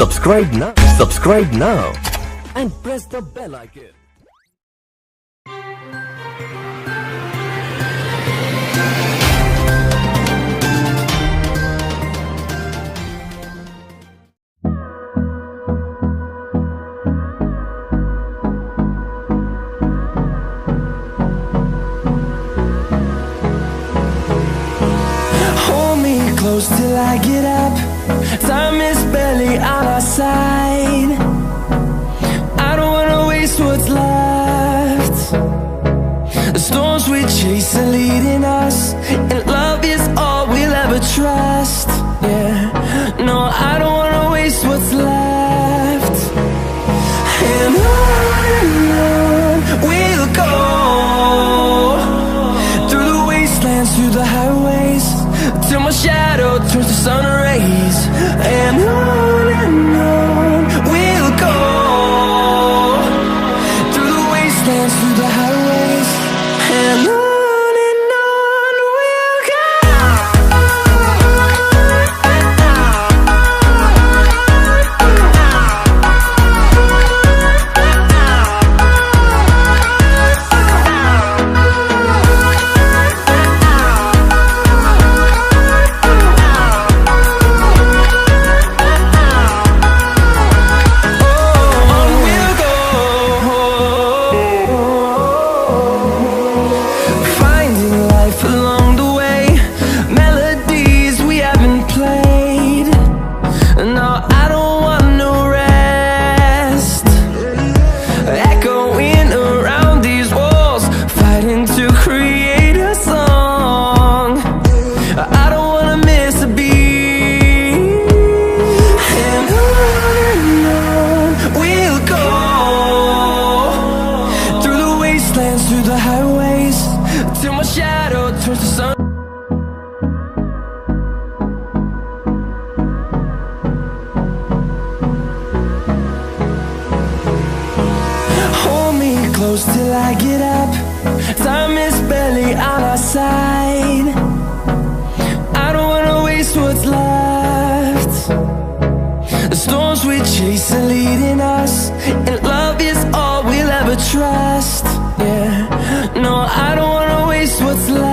Subscribe now and press the bell icon. Hold me close till I get up. Time is barely on our side. I don't wanna waste what's left. The storms we chase are leading us, and love is all we'll ever trust. Yeah, no, I don't wanna waste what's left. And on we'll go, through the wastelands, through the highways, till my shadow turns to sun rays. And on we'll go, through the wastelands, through the highways, and on we'll go. Through the highways, till my shadow turns to sun. Hold me close till I get up. Time is barely on our side. I don't wanna waste what's left. The storms we chase are leading us, and love is all we'll ever trust. Yeah, no, I don't wanna waste what's left.